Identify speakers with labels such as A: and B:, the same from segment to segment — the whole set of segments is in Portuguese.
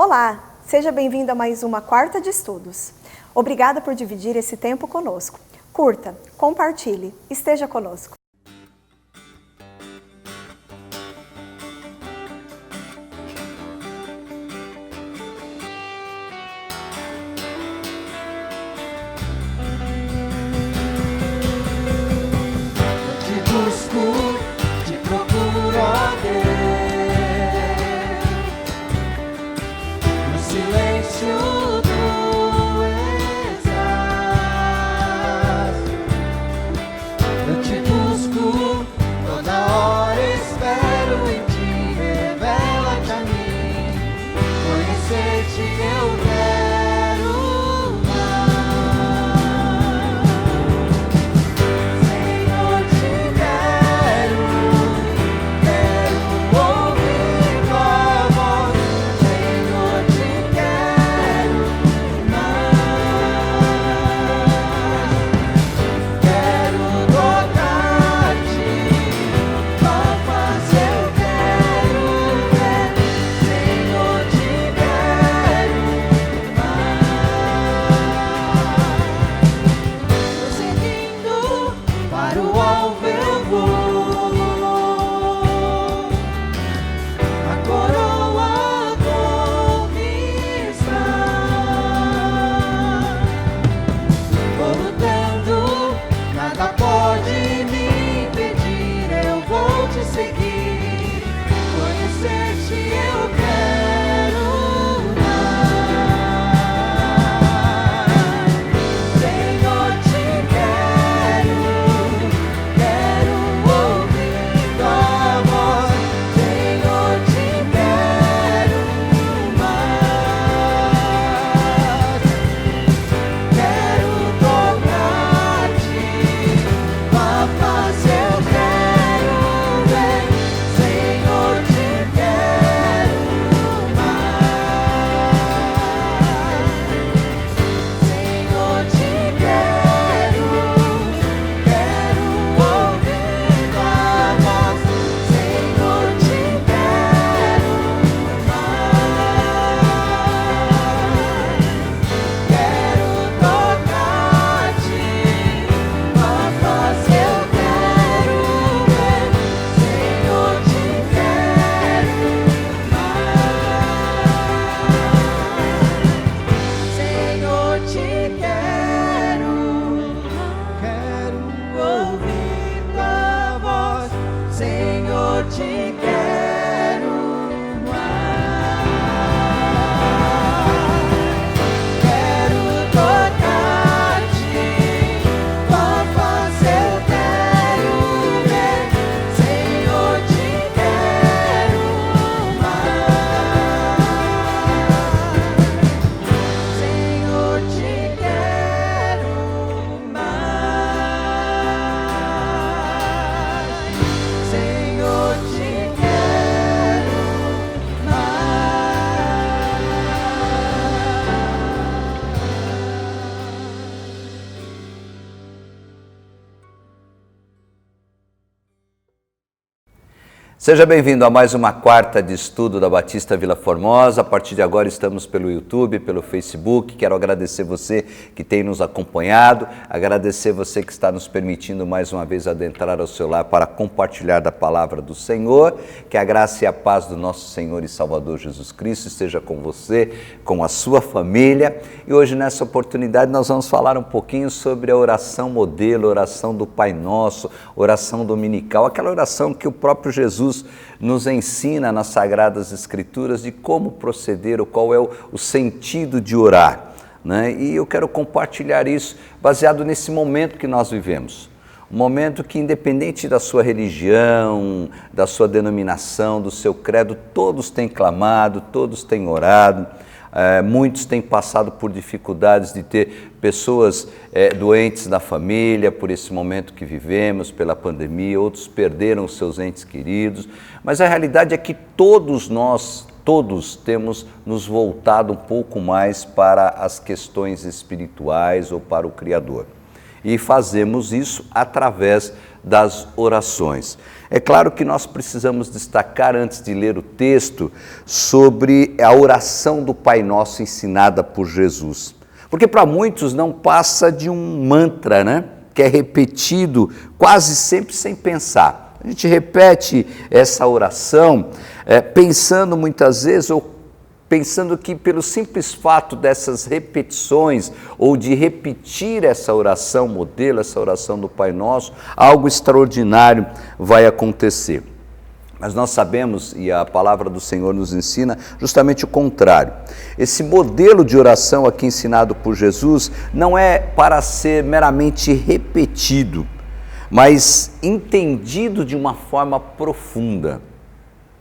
A: Olá, seja bem-vindo a mais uma quarta de estudos. Obrigada por dividir esse tempo conosco. Curta, compartilhe, esteja conosco.
B: Seja bem-vindo a mais uma quarta de estudo da Batista Vila Formosa. A partir de agora estamos pelo YouTube, pelo Facebook. Quero agradecer você que tem nos acompanhado, agradecer você que está nos permitindo mais uma vez adentrar ao seu lar para compartilhar da palavra do Senhor. Que a graça e a paz do nosso Senhor e Salvador Jesus Cristo esteja com você, com a sua família. E hoje nessa oportunidade nós vamos falar um pouquinho sobre a oração modelo, oração do Pai Nosso, oração dominical, aquela oração que o próprio Jesus nos ensina nas Sagradas Escrituras de como proceder, ou qual é o sentido de orar, né? E eu quero compartilhar isso baseado nesse momento que nós vivemos. Um momento que, independente da sua religião, da sua denominação, do seu credo, todos têm clamado, todos têm orado. Muitos têm passado por dificuldades de ter pessoas doentes na família por esse momento que vivemos, pela pandemia, outros perderam os seus entes queridos, mas a realidade é que todos nós temos nos voltado um pouco mais para as questões espirituais ou para o Criador. E fazemos isso através das orações. É claro que nós precisamos destacar, antes de ler o texto, sobre a oração do Pai Nosso ensinada por Jesus. Porque para muitos não passa de um mantra, né? Que é repetido quase sempre sem pensar. A gente repete essa oração pensando muitas vezes, ou pensando que pelo simples fato dessas repetições ou de repetir essa oração modelo, essa oração do Pai Nosso, algo extraordinário vai acontecer. Mas nós sabemos, e a palavra do Senhor nos ensina, justamente o contrário. Esse modelo de oração aqui ensinado por Jesus não é para ser meramente repetido, mas entendido de uma forma profunda,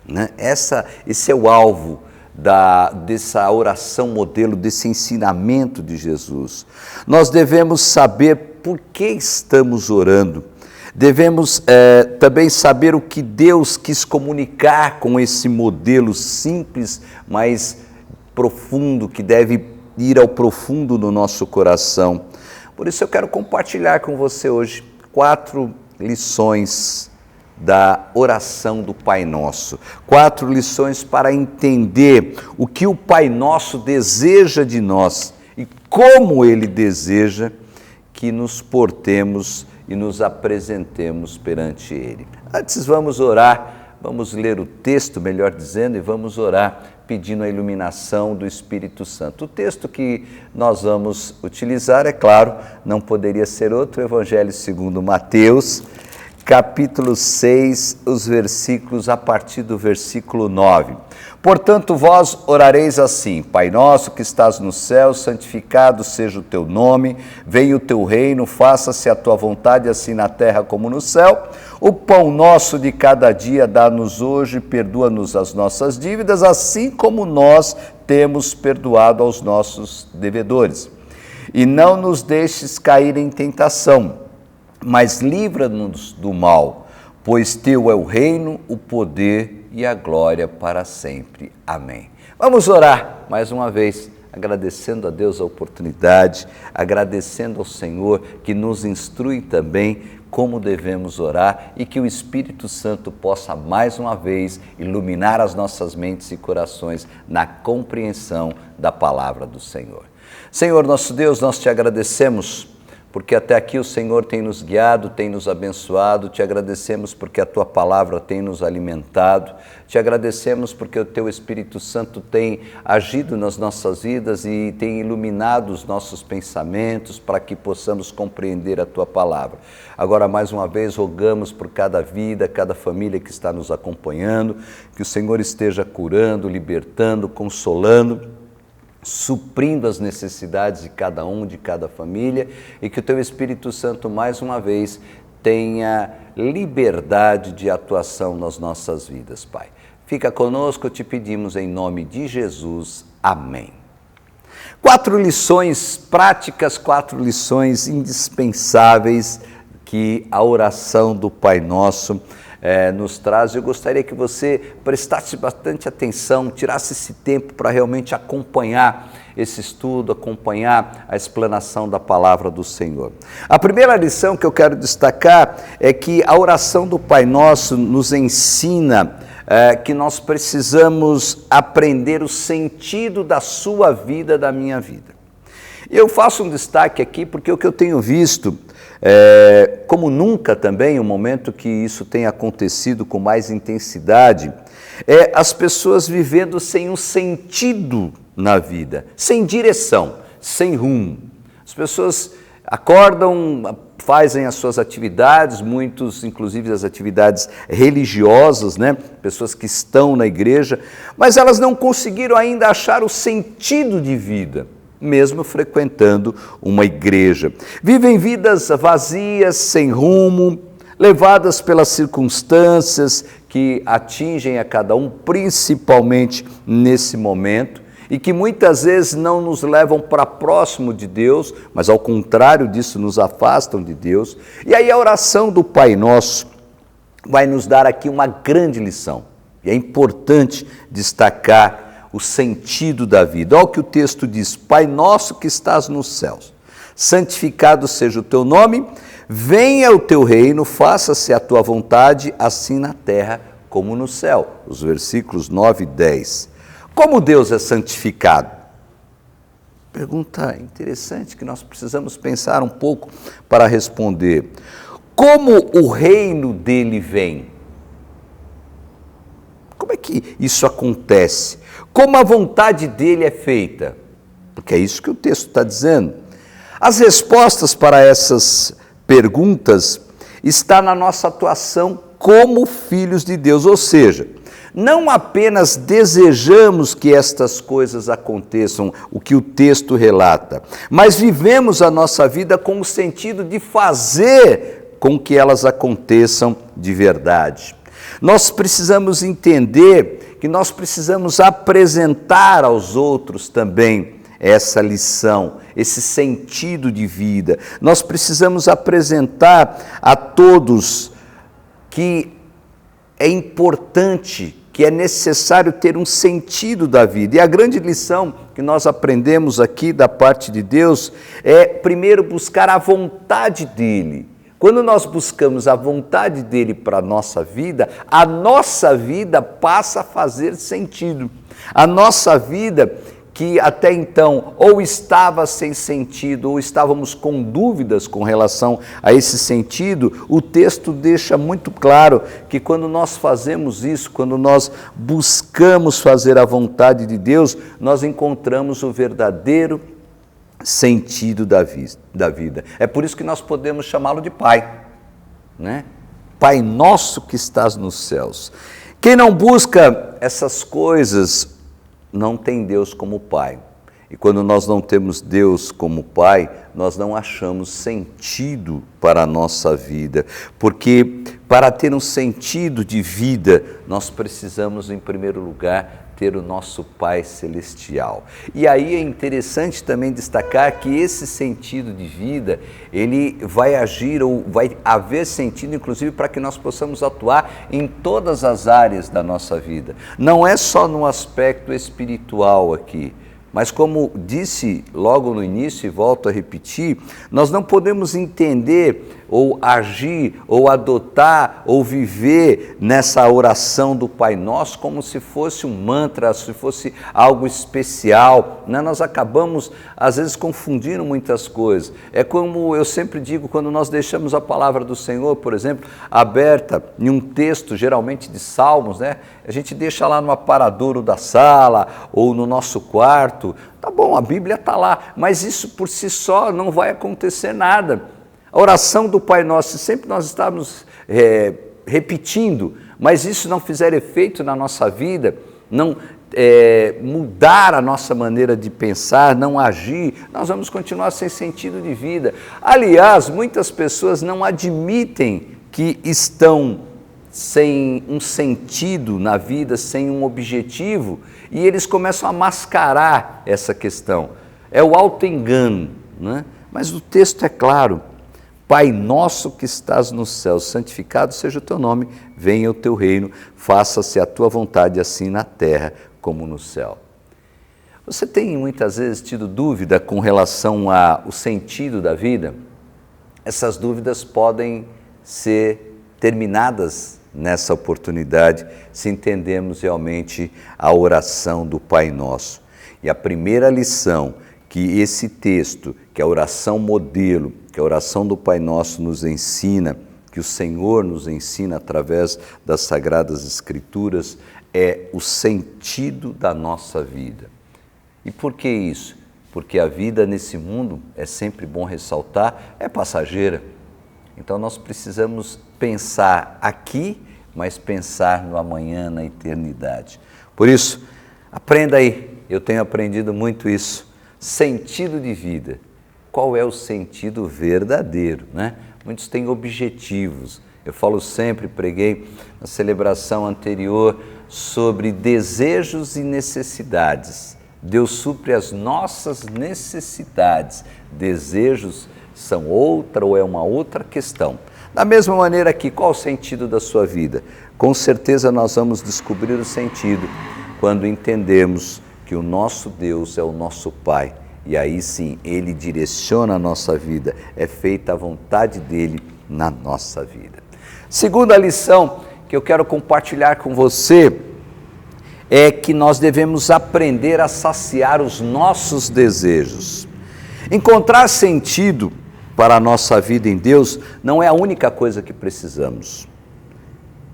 B: né? Esse é o alvo dessa oração modelo, desse ensinamento de Jesus. Nós devemos saber por que estamos orando. Devemos também saber o que Deus quis comunicar com esse modelo simples, mas profundo, que deve ir ao profundo do nosso coração. Por isso eu quero compartilhar com você hoje 4 lições da oração do Pai Nosso. 4 lições para entender o que o Pai Nosso deseja de nós e como Ele deseja que nos portemos e nos apresentemos perante Ele. Antes vamos orar, vamos ler o texto, melhor dizendo, e vamos orar pedindo a iluminação do Espírito Santo. O texto que nós vamos utilizar, é claro, não poderia ser outro, o Evangelho segundo Mateus, capítulo 6, os versículos a partir do versículo 9. Portanto, vós orareis assim: Pai nosso que estás no céu, santificado seja o teu nome, venha o teu reino, faça-se a tua vontade, assim na terra como no céu. O pão nosso de cada dia dá-nos hoje, perdoa-nos as nossas dívidas, assim como nós temos perdoado aos nossos devedores. E não nos deixes cair em tentação, mas livra-nos do mal, pois teu é o reino, o poder e a glória para sempre. Amém. Vamos orar mais uma vez, agradecendo a Deus a oportunidade, agradecendo ao Senhor que nos instrui também como devemos orar e que o Espírito Santo possa mais uma vez iluminar as nossas mentes e corações na compreensão da palavra do Senhor. Senhor nosso Deus, nós te agradecemos porque até aqui o Senhor tem nos guiado, tem nos abençoado. Te agradecemos porque a Tua palavra tem nos alimentado. Te agradecemos porque o Teu Espírito Santo tem agido nas nossas vidas e tem iluminado os nossos pensamentos para que possamos compreender a Tua palavra. Agora, mais uma vez, rogamos por cada vida, cada família que está nos acompanhando, que o Senhor esteja curando, libertando, consolando, suprindo as necessidades de cada um, de cada família, e que o Teu Espírito Santo, mais uma vez, tenha liberdade de atuação nas nossas vidas, Pai. Fica conosco, te pedimos em nome de Jesus. Amém. 4 lições práticas, 4 lições indispensáveis que a oração do Pai Nosso nos traz. Eu gostaria que você prestasse bastante atenção, tirasse esse tempo para realmente acompanhar esse estudo, acompanhar a explanação da palavra do Senhor. A primeira lição que eu quero destacar é que a oração do Pai Nosso nos ensina que nós precisamos aprender o sentido da sua vida, da minha vida. Eu faço um destaque aqui porque o que eu tenho visto, como nunca também, um momento que isso tem acontecido com mais intensidade, é as pessoas vivendo sem um sentido na vida, sem direção, sem rumo. As pessoas acordam, fazem as suas atividades, muitos inclusive as atividades religiosas, né? Pessoas que estão na igreja, mas elas não conseguiram ainda achar o sentido de vida, mesmo frequentando uma igreja. Vivem vidas vazias, sem rumo, levadas pelas circunstâncias que atingem a cada um, principalmente nesse momento, e que muitas vezes não nos levam para próximo de Deus, mas ao contrário disso nos afastam de Deus. E aí a oração do Pai Nosso vai nos dar aqui uma grande lição, e é importante destacar o sentido da vida. Olha o que o texto diz: Pai nosso que estás nos céus, santificado seja o teu nome, venha o teu reino, faça-se a tua vontade, assim na terra como no céu. Os versículos 9 e 10. Como Deus é santificado? Pergunta interessante que nós precisamos pensar um pouco para responder. Como o reino dele vem? Como é que isso acontece? Como a vontade dele é feita? Porque é isso que o texto está dizendo. As respostas para essas perguntas estão na nossa atuação como filhos de Deus, ou seja, não apenas desejamos que estas coisas aconteçam, o que o texto relata, mas vivemos a nossa vida com o sentido de fazer com que elas aconteçam de verdade. Nós precisamos entender que nós precisamos apresentar aos outros também essa lição, esse sentido de vida. Nós precisamos apresentar a todos que é importante, que é necessário ter um sentido da vida. E a grande lição que nós aprendemos aqui da parte de Deus é, primeiro, buscar a vontade dEle. Quando nós buscamos a vontade dEle para a nossa vida passa a fazer sentido. A nossa vida, que até então ou estava sem sentido, ou estávamos com dúvidas com relação a esse sentido, o texto deixa muito claro que quando nós fazemos isso, quando nós buscamos fazer a vontade de Deus, nós encontramos o verdadeiro sentido da vida. É por isso que nós podemos chamá-lo de Pai, né? Pai nosso que estás nos céus. Quem não busca essas coisas não tem Deus como Pai. E quando nós não temos Deus como Pai, nós não achamos sentido para a nossa vida. Porque para ter um sentido de vida, nós precisamos, em primeiro lugar, ter o nosso Pai Celestial. E aí é interessante também destacar que esse sentido de vida, ele vai agir ou vai haver sentido, inclusive, para que nós possamos atuar em todas as áreas da nossa vida. Não é só no aspecto espiritual aqui, mas como disse logo no início e volto a repetir, nós não podemos entender ou agir, ou adotar, ou viver nessa oração do Pai Nosso como se fosse um mantra, se fosse algo especial, né? Nós acabamos, às vezes, confundindo muitas coisas. É como eu sempre digo, quando nós deixamos a palavra do Senhor, por exemplo, aberta em um texto, geralmente de Salmos, né? A gente deixa lá no aparador da sala, ou no nosso quarto, tá bom, a Bíblia está lá, mas isso por si só não vai acontecer nada. A oração do Pai Nosso, se sempre nós estamos repetindo, mas isso não fizer efeito na nossa vida, não mudar a nossa maneira de pensar, não agir, nós vamos continuar sem sentido de vida. Aliás, muitas pessoas não admitem que estão sem um sentido na vida, sem um objetivo, e eles começam a mascarar essa questão. É o auto-engano, né? Mas o texto é claro. Pai nosso que estás nos céus, santificado seja o teu nome, venha o teu reino, faça-se a tua vontade, assim na terra como no céu. Você tem muitas vezes tido dúvida com relação ao sentido da vida? Essas dúvidas podem ser terminadas nessa oportunidade se entendermos realmente a oração do Pai Nosso. E a primeira lição que esse texto, que é a oração modelo, que a oração do Pai Nosso nos ensina, que o Senhor nos ensina através das Sagradas Escrituras, é o sentido da nossa vida. E por que isso? Porque a vida nesse mundo, é sempre bom ressaltar, é passageira. Então nós precisamos pensar aqui, mas pensar no amanhã, na eternidade. Por isso, aprenda aí, eu tenho aprendido muito isso, sentido de vida. Qual é o sentido verdadeiro, né? Muitos têm objetivos. Eu falo sempre, preguei na celebração anterior sobre desejos e necessidades. Deus supre as nossas necessidades. Desejos são outra ou é uma outra questão. Da mesma maneira que, qual o sentido da sua vida? Com certeza nós vamos descobrir o sentido quando entendemos que o nosso Deus é o nosso Pai e aí sim, Ele direciona a nossa vida, é feita a vontade dEle na nossa vida. Segunda lição que eu quero compartilhar com você é que nós devemos aprender a saciar os nossos desejos. Encontrar sentido para a nossa vida em Deus não é a única coisa que precisamos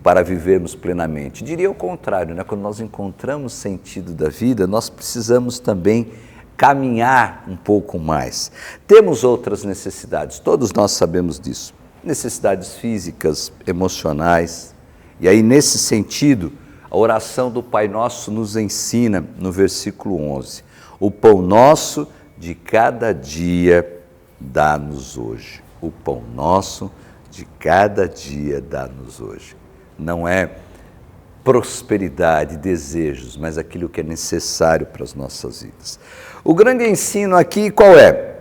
B: para vivermos plenamente. Diria o contrário, né? Quando nós encontramos sentido da vida, nós precisamos também caminhar um pouco mais. Temos outras necessidades, todos nós sabemos disso. Necessidades físicas, emocionais. E aí, nesse sentido, a oração do Pai Nosso nos ensina no versículo 11. O pão nosso de cada dia dá-nos hoje. O pão nosso de cada dia dá-nos hoje. Não é prosperidade, desejos, mas aquilo que é necessário para as nossas vidas. O grande ensino aqui qual é?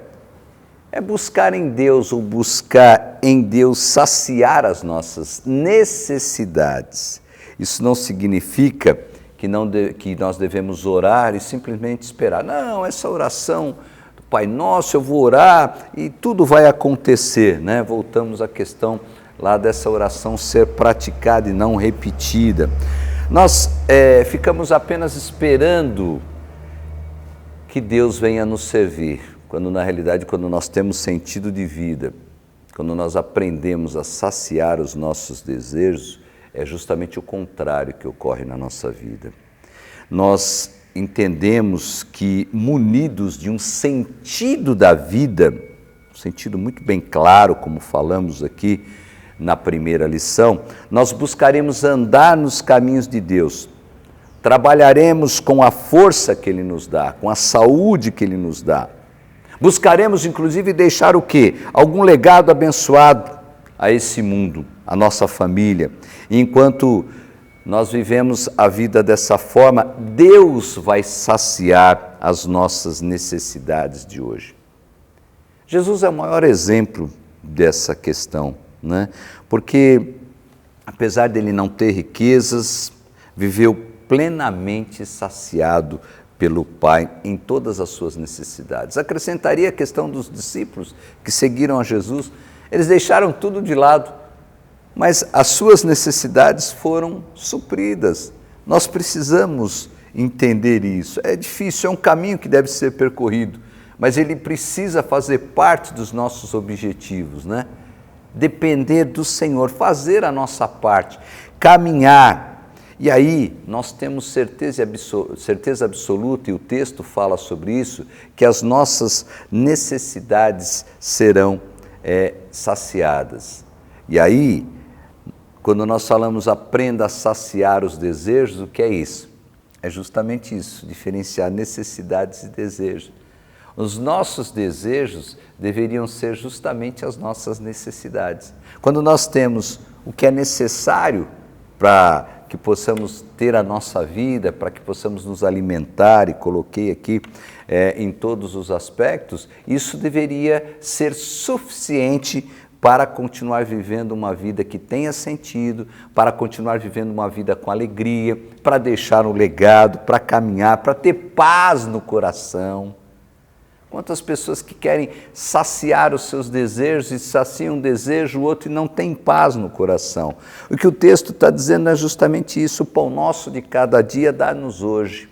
B: É buscar em Deus, ou buscar em Deus saciar as nossas necessidades. Isso não significa que nós devemos orar e simplesmente esperar. Não, essa oração do Pai Nosso, eu vou orar e tudo vai acontecer, né? Voltamos à questão lá dessa oração ser praticada e não repetida. Nós ficamos apenas esperando que Deus venha nos servir, quando na realidade, quando nós temos sentido de vida, quando nós aprendemos a saciar os nossos desejos, é justamente o contrário que ocorre na nossa vida. Nós entendemos que, munidos de um sentido da vida, um sentido muito bem claro, como falamos aqui na primeira lição, nós buscaremos andar nos caminhos de Deus, trabalharemos com a força que Ele nos dá, com a saúde que Ele nos dá. Buscaremos, inclusive, deixar o quê? Algum legado abençoado a esse mundo, a nossa família. E enquanto nós vivemos a vida dessa forma, Deus vai saciar as nossas necessidades de hoje. Jesus é o maior exemplo dessa questão, né? Porque, apesar dele não ter riquezas, viveu plenamente saciado pelo Pai em todas as suas necessidades. Acrescentaria a questão dos discípulos que seguiram a Jesus. Eles deixaram tudo de lado, mas as suas necessidades foram supridas. Nós precisamos entender isso. É difícil, é um caminho que deve ser percorrido, mas ele precisa fazer parte dos nossos objetivos, né? Depender do Senhor, fazer a nossa parte, caminhar. E aí nós temos certeza absoluta, e o texto fala sobre isso, que as nossas necessidades serão saciadas. E aí, quando nós falamos aprenda a saciar os desejos, o que é isso? É justamente isso, diferenciar necessidades e desejos. Os nossos desejos deveriam ser justamente as nossas necessidades. Quando nós temos o que é necessário para que possamos ter a nossa vida, para que possamos nos alimentar, e coloquei aqui em todos os aspectos, isso deveria ser suficiente para continuar vivendo uma vida que tenha sentido, para continuar vivendo uma vida com alegria, para deixar um legado, para caminhar, para ter paz no coração. Quantas pessoas que querem saciar os seus desejos e saciam um desejo, o outro, e não tem paz no coração. O que o texto está dizendo é justamente isso: o pão nosso de cada dia dá-nos hoje.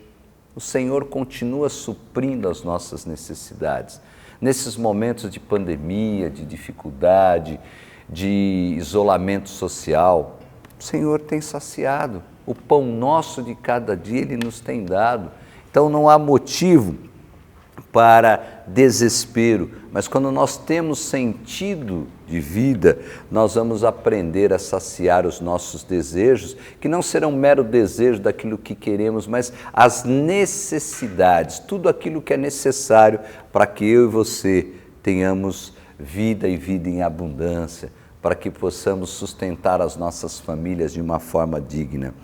B: O Senhor continua suprindo as nossas necessidades. Nesses momentos de pandemia, de dificuldade, de isolamento social, o Senhor tem saciado. O pão nosso de cada dia Ele nos tem dado. Então não há motivo para desespero, mas quando nós temos sentido de vida, nós vamos aprender a saciar os nossos desejos, que não serão mero desejo daquilo que queremos, mas as necessidades, tudo aquilo que é necessário para que eu e você tenhamos vida e vida em abundância, para que possamos sustentar as nossas famílias de uma forma digna.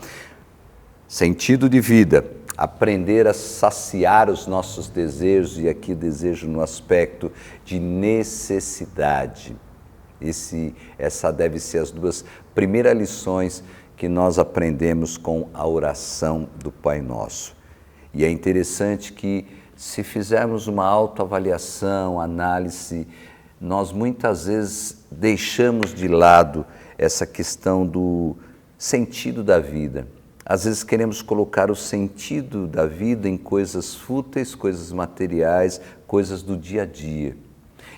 B: Sentido de vida, aprender a saciar os nossos desejos, e aqui desejo no aspecto de necessidade. Essa deve ser as duas primeiras lições que nós aprendemos com a oração do Pai Nosso. E é interessante que se fizermos uma autoavaliação, análise, nós muitas vezes deixamos de lado essa questão do sentido da vida. Às vezes queremos colocar o sentido da vida em coisas fúteis, coisas materiais, coisas do dia a dia.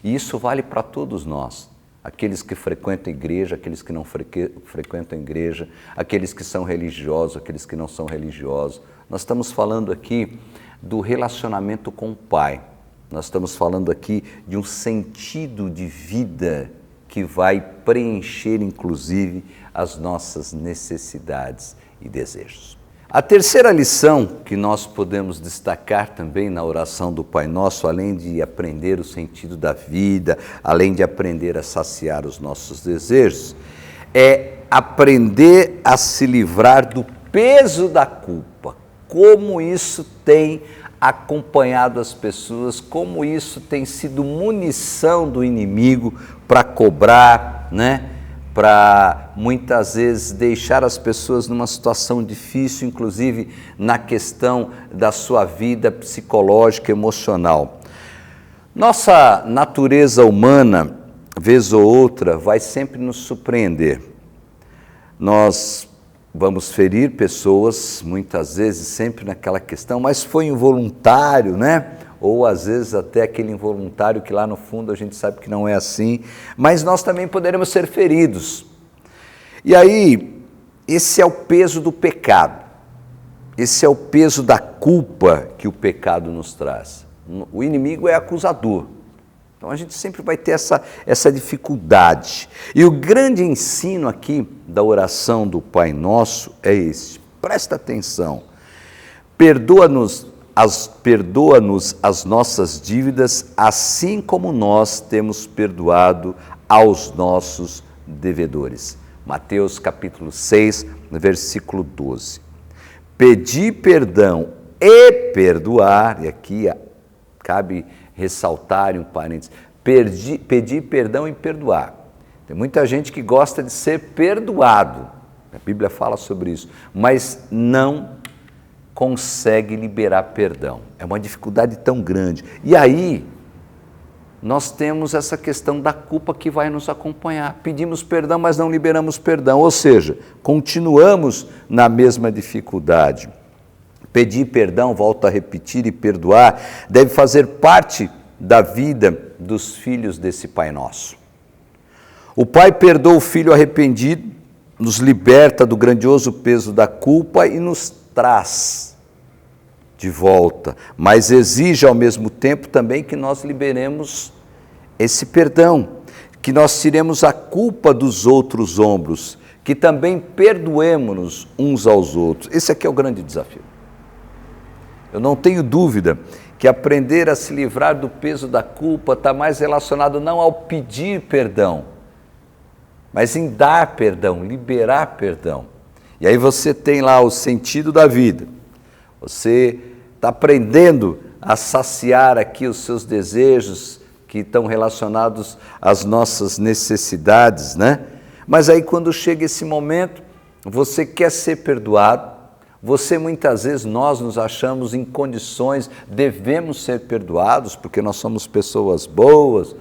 B: E isso vale para todos nós. Aqueles que frequentam a igreja, aqueles que não frequentam a igreja, aqueles que são religiosos, aqueles que não são religiosos. Nós estamos falando aqui do relacionamento com o Pai. Nós estamos falando aqui de um sentido de vida que vai preencher, inclusive, as nossas necessidades e desejos. A terceira lição que nós podemos destacar também na oração do Pai Nosso, além de aprender o sentido da vida, além de aprender a saciar os nossos desejos, é aprender a se livrar do peso da culpa. Como isso tem acompanhado as pessoas, como isso tem sido munição do inimigo para cobrar, para muitas vezes deixar as pessoas numa situação difícil, inclusive na questão da sua vida psicológica, emocional. Nossa natureza humana, vez ou outra, vai sempre nos surpreender. Nós vamos ferir pessoas, muitas vezes, sempre naquela questão, mas foi involuntário, Ou às vezes até aquele involuntário que lá no fundo a gente sabe que não é assim, mas nós também poderemos ser feridos. E aí, esse é o peso do pecado, esse é o peso da culpa que o pecado nos traz. O inimigo é acusador. Então a gente sempre vai ter essa dificuldade. E o grande ensino aqui da oração do Pai Nosso é este. Presta atenção. Perdoa-nos as nossas dívidas, assim como nós temos perdoado aos nossos devedores. Mateus capítulo 6, versículo 12. Pedir perdão e perdoar, e aqui cabe ressaltar em um parênteses, pedir perdão e perdoar. Tem muita gente que gosta de ser perdoado, a Bíblia fala sobre isso, mas não consegue liberar perdão. É uma dificuldade tão grande. E aí, nós temos essa questão da culpa que vai nos acompanhar. Pedimos perdão, mas não liberamos perdão, ou seja, continuamos na mesma dificuldade. Pedir perdão, volto a repetir, e perdoar, deve fazer parte da vida dos filhos desse Pai Nosso. O Pai perdoa o filho arrependido, nos liberta do grandioso peso da culpa e nos traz de volta, mas exige ao mesmo tempo também que nós liberemos esse perdão, que nós tiremos a culpa dos outros ombros, que também perdoemos-nos uns aos outros. Esse aqui é o grande desafio. Eu não tenho dúvida que aprender a se livrar do peso da culpa está mais relacionado não ao pedir perdão, mas em dar perdão, liberar perdão. E aí você tem lá o sentido da vida, você está aprendendo a saciar aqui os seus desejos que estão relacionados às nossas necessidades, Mas aí quando chega esse momento, você quer ser perdoado, muitas vezes nós nos achamos em condições, devemos ser perdoados, porque nós somos pessoas boas,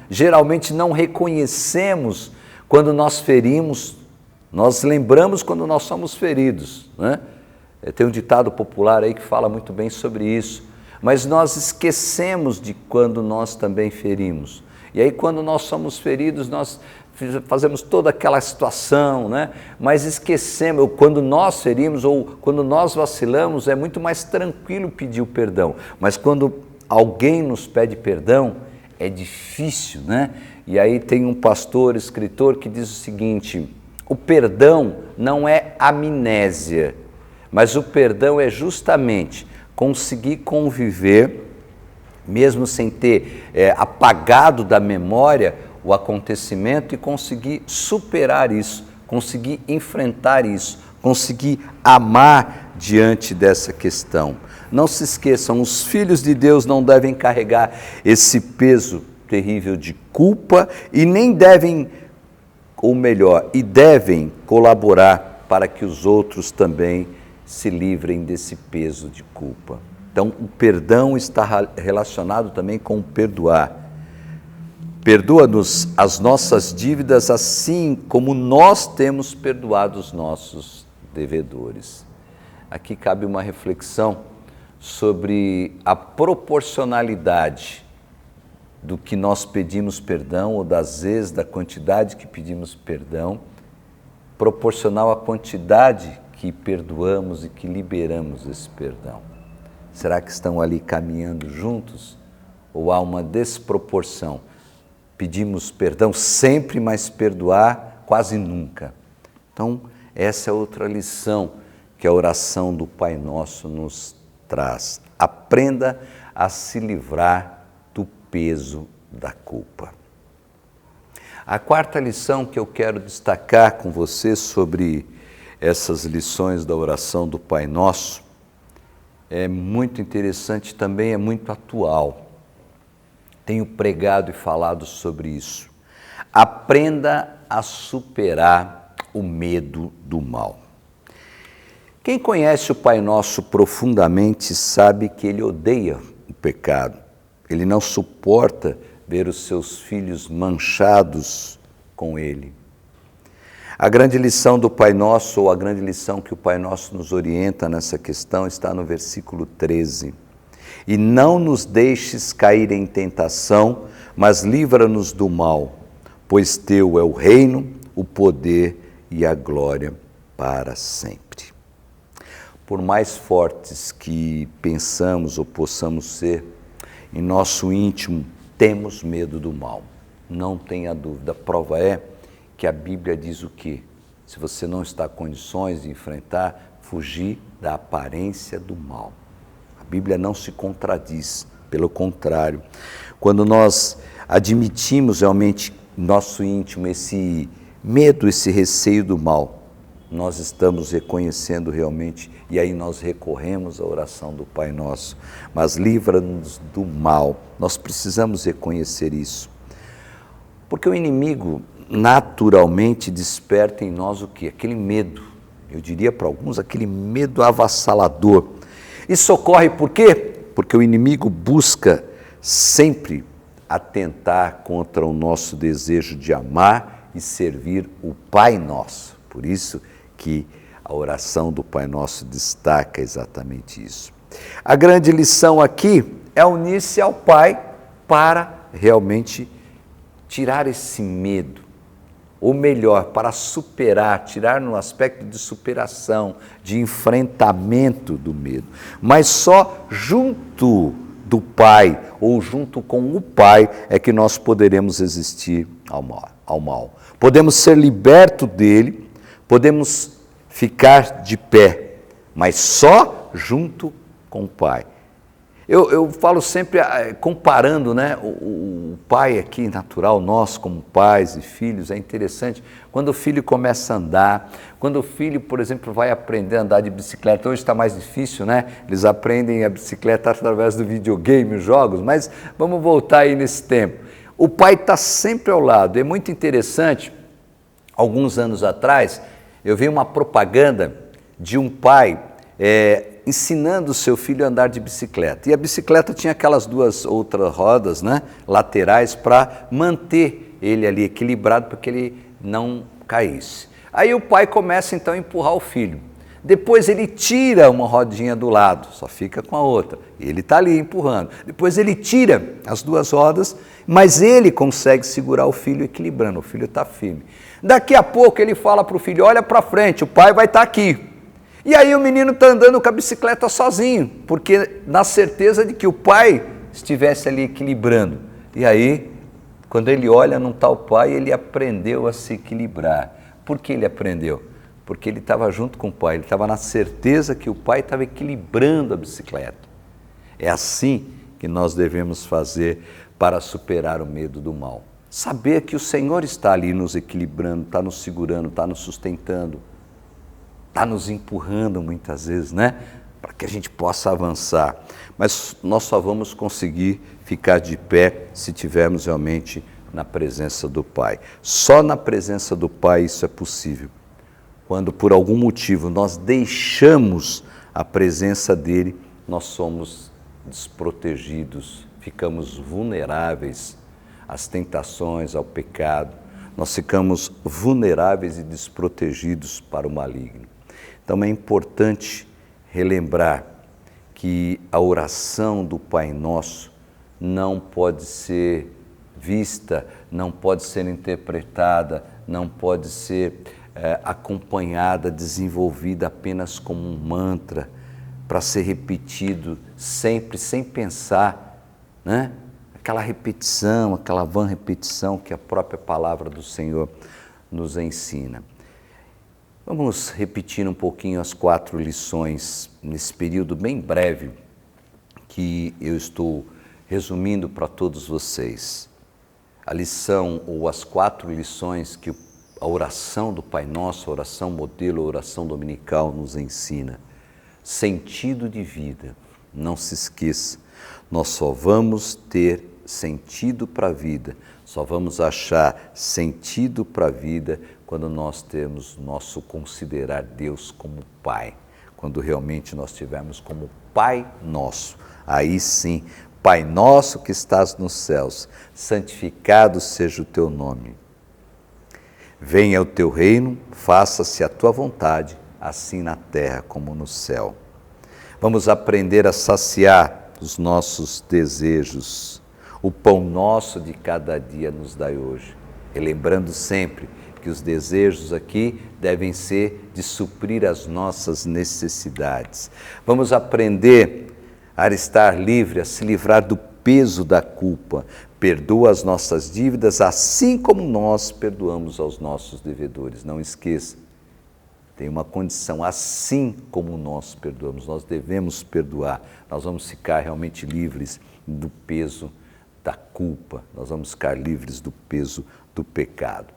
B: Geralmente não reconhecemos quando nós ferimos, nós lembramos quando nós somos feridos, Tem um ditado popular aí que fala muito bem sobre isso, mas nós esquecemos de quando nós também ferimos. E aí quando nós somos feridos, nós fazemos toda aquela situação, mas esquecemos, quando nós ferimos ou quando nós vacilamos, é muito mais tranquilo pedir o perdão. Mas quando alguém nos pede perdão, é difícil, E aí tem um pastor, escritor, que diz o seguinte: o perdão não é amnésia, mas o perdão é justamente conseguir conviver, mesmo sem ter apagado da memória o acontecimento, e conseguir superar isso, conseguir enfrentar isso, conseguir amar diante dessa questão. Não se esqueçam, os filhos de Deus não devem carregar esse peso terrível de culpa e nem devem, ou melhor, e devem colaborar para que os outros também se livrem desse peso de culpa. Então, o perdão está relacionado também com o perdoar. Perdoa-nos as nossas dívidas, assim como nós temos perdoado os nossos devedores. Aqui cabe uma reflexão sobre a proporcionalidade do que nós pedimos perdão, ou das vezes da quantidade que pedimos perdão, proporcional à quantidade que perdoamos e que liberamos esse perdão. Será que estão ali caminhando juntos? Ou há uma desproporção? Pedimos perdão sempre, mas perdoar quase nunca. Então, essa é outra lição que a oração do Pai Nosso nos traz. Aprenda a se livrar do peso da culpa. A quarta lição que eu quero destacar com você sobre essas lições da oração do Pai Nosso é muito interessante também, é muito atual. Tenho pregado e falado sobre isso. Aprenda a superar o medo do mal. Quem conhece o Pai Nosso profundamente sabe que ele odeia o pecado. Ele não suporta ver os seus filhos manchados com ele. A grande lição do Pai Nosso, ou a grande lição que o Pai Nosso nos orienta nessa questão, está no versículo 13. E não nos deixes cair em tentação, mas livra-nos do mal, pois teu é o reino, o poder e a glória para sempre. Por mais fortes que pensamos ou possamos ser, em nosso íntimo temos medo do mal. Não tenha dúvida. A prova é que a Bíblia diz o quê? Se você não está em condições de enfrentar, fugir da aparência do mal. A Bíblia não se contradiz, pelo contrário. Quando nós admitimos realmente nosso íntimo esse medo, esse receio do mal, nós estamos reconhecendo realmente, e aí nós recorremos à oração do Pai Nosso, mas livra-nos do mal. Nós precisamos reconhecer isso. Porque o inimigo naturalmente desperta em nós o quê? Aquele medo, eu diria para alguns, aquele medo avassalador. Isso ocorre por quê? Porque o inimigo busca sempre atentar contra o nosso desejo de amar e servir o Pai Nosso. Por isso que a oração do Pai Nosso destaca exatamente isso. A grande lição aqui é unir-se ao Pai para realmente tirar esse medo, ou melhor, para superar, tirar no aspecto de superação, de enfrentamento do medo. Mas só junto do Pai, ou junto com o Pai, é que nós poderemos resistir ao mal. Podemos ser libertos dele, podemos ficar de pé, mas só junto com o Pai. Eu falo sempre comparando, né, o pai aqui natural, nós como pais e filhos, é interessante, quando o filho começa a andar, quando o filho, por exemplo, vai aprender a andar de bicicleta, hoje está mais difícil, né, eles aprendem a bicicleta através do videogame, os jogos, mas vamos voltar aí nesse tempo. O pai está sempre ao lado, é muito interessante, alguns anos atrás, eu vi uma propaganda de um pai ensinando o seu filho a andar de bicicleta. E a bicicleta tinha aquelas duas outras rodas, né, laterais, para manter ele ali equilibrado, para que ele não caísse. Aí o pai começa então a empurrar o filho. Depois ele tira uma rodinha do lado, só fica com a outra. Ele está ali empurrando. Depois ele tira as duas rodas, mas ele consegue segurar o filho equilibrando, o filho está firme. Daqui a pouco ele fala para o filho, olha para frente, o pai vai estar aqui. E aí o menino está andando com a bicicleta sozinho, porque na certeza de que o pai estivesse ali equilibrando. E aí, quando ele olha, não está o pai, ele aprendeu a se equilibrar. Por que ele aprendeu? Porque ele estava junto com o pai, ele estava na certeza que o pai estava equilibrando a bicicleta. É assim que nós devemos fazer para superar o medo do mal. Saber que o Senhor está ali nos equilibrando, está nos segurando, está nos sustentando, está nos empurrando muitas vezes, né? Para que a gente possa avançar. Mas nós só vamos conseguir ficar de pé se tivermos realmente na presença do Pai. Só na presença do Pai isso é possível. Quando por algum motivo nós deixamos a presença dele, nós somos desprotegidos, ficamos vulneráveis às tentações, ao pecado, nós ficamos vulneráveis e desprotegidos para o maligno. Então é importante relembrar que a oração do Pai Nosso não pode ser vista, não pode ser interpretada, não pode ser acompanhada, desenvolvida apenas como um mantra para ser repetido sempre, sem pensar, né? Aquela repetição, aquela vã repetição que a própria palavra do Senhor nos ensina. Vamos repetir um pouquinho as 4 lições nesse período bem breve que eu estou resumindo para todos vocês. A lição ou as 4 lições que a oração do Pai Nosso, a oração modelo, a oração dominical nos ensina. Sentido de vida, não se esqueça, nós só vamos ter sentido para a vida, só vamos achar sentido para a vida quando nós temos nosso considerar Deus como Pai, quando realmente nós tivermos como Pai Nosso. Aí sim, Pai Nosso que estás nos céus, santificado seja o teu nome. Venha o teu reino, faça-se a tua vontade, assim na terra como no céu. Vamos aprender a saciar os nossos desejos. O pão nosso de cada dia nos dai hoje. E lembrando sempre que os desejos aqui devem ser de suprir as nossas necessidades. Vamos aprender a estar livre, a se livrar do peso da culpa. Perdoa as nossas dívidas, assim como nós perdoamos aos nossos devedores. Não esqueça, tem uma condição, assim como nós perdoamos, nós devemos perdoar. Nós vamos ficar realmente livres do peso da culpa, nós vamos ficar livres do peso do pecado.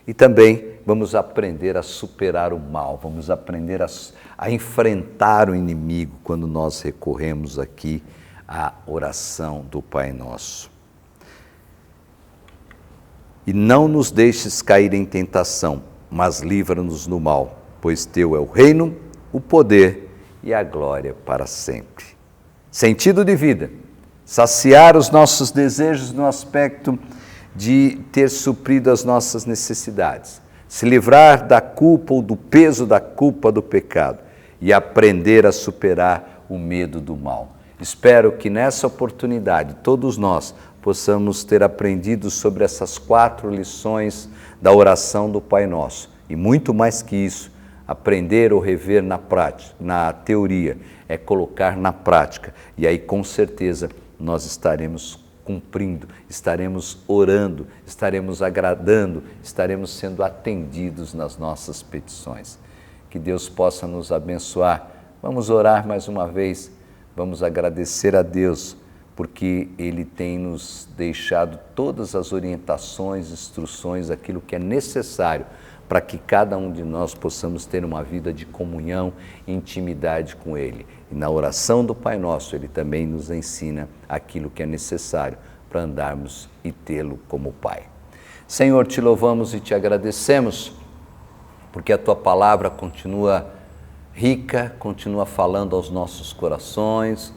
B: E também vamos aprender a superar o mal, vamos aprender a enfrentar o inimigo quando nós recorremos aqui à oração do Pai Nosso. E não nos deixes cair em tentação, mas livra-nos do mal, pois teu é o reino, o poder e a glória para sempre. Sentido de vida, saciar os nossos desejos no aspecto de ter suprido as nossas necessidades, se livrar da culpa ou do peso da culpa do pecado e aprender a superar o medo do mal. Espero que nessa oportunidade todos nós possamos ter aprendido sobre essas 4 lições da oração do Pai Nosso. E muito mais que isso, aprender ou rever na prática, na teoria, é colocar na prática. E aí com certeza nós estaremos cumprindo, estaremos orando, estaremos agradando, estaremos sendo atendidos nas nossas petições. Que Deus possa nos abençoar. Vamos orar mais uma vez, vamos agradecer a Deus, porque Ele tem nos deixado todas as orientações, instruções, aquilo que é necessário para que cada um de nós possamos ter uma vida de comunhão e intimidade com Ele. E na oração do Pai Nosso, Ele também nos ensina aquilo que é necessário para andarmos e tê-lo como Pai. Senhor, te louvamos e te agradecemos, porque a Tua palavra continua rica, continua falando aos nossos corações.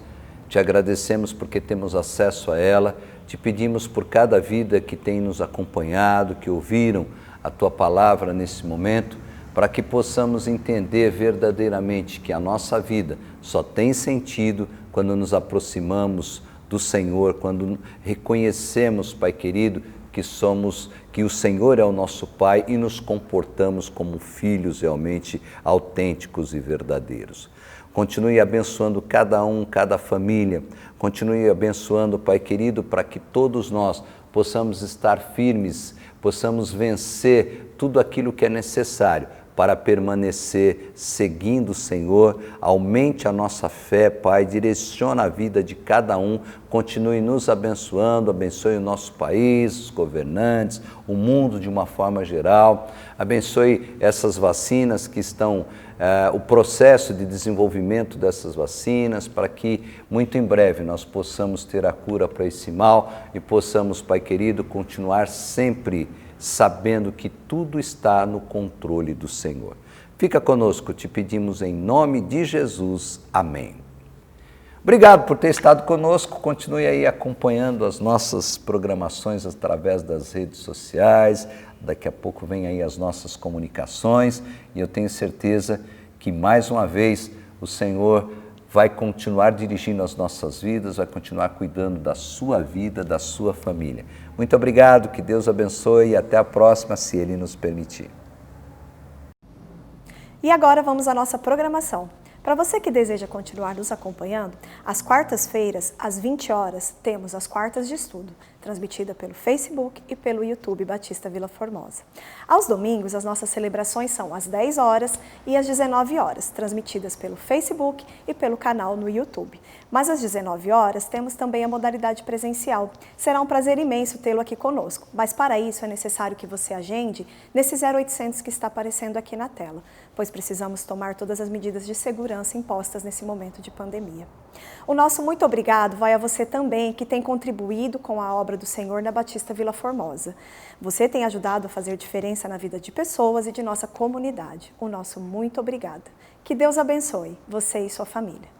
B: Te agradecemos porque temos acesso a ela, te pedimos por cada vida que tem nos acompanhado, que ouviram a Tua palavra nesse momento, para que possamos entender verdadeiramente que a nossa vida só tem sentido quando nos aproximamos do Senhor, quando reconhecemos, Pai querido, que o Senhor é o nosso Pai e nos comportamos como filhos realmente autênticos e verdadeiros. Continue abençoando cada um, cada família. Continue abençoando, Pai querido, para que todos nós possamos estar firmes, possamos vencer tudo aquilo que é necessário para permanecer seguindo o Senhor. Aumente a nossa fé, Pai, direciona a vida de cada um, continue nos abençoando, abençoe o nosso país, os governantes, o mundo de uma forma geral, abençoe essas vacinas que estão, o processo de desenvolvimento dessas vacinas, para que muito em breve nós possamos ter a cura para esse mal e possamos, Pai querido, continuar sempre sabendo que tudo está no controle do Senhor. Fica conosco, te pedimos em nome de Jesus. Amém. Obrigado por ter estado conosco. Continue aí acompanhando as nossas programações através das redes sociais. Daqui a pouco vem aí as nossas comunicações e eu tenho certeza que mais uma vez o Senhor vai continuar dirigindo as nossas vidas, vai continuar cuidando da sua vida, da sua família. Muito obrigado, que Deus abençoe e até a próxima, se Ele nos permitir.
A: E agora vamos à nossa programação. Para você que deseja continuar nos acompanhando, às quartas-feiras, às 20 horas, temos as Quartas de Estudo, transmitida pelo Facebook e pelo YouTube Batista Vila Formosa. Aos domingos, as nossas celebrações são às 10 horas e às 19 horas, transmitidas pelo Facebook e pelo canal no YouTube. Mas às 19 horas, temos também a modalidade presencial. Será um prazer imenso tê-lo aqui conosco, mas para isso é necessário que você agende nesse 0800 que está aparecendo aqui na tela, pois precisamos tomar todas as medidas de segurança impostas nesse momento de pandemia. O nosso muito obrigado vai a você também que tem contribuído com a obra do Senhor na Batista Vila Formosa. Você tem ajudado a fazer diferença na vida de pessoas e de nossa comunidade. O nosso muito obrigada. Que Deus abençoe você e sua família.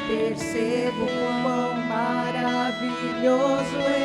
C: Percebo quão maravilhoso é.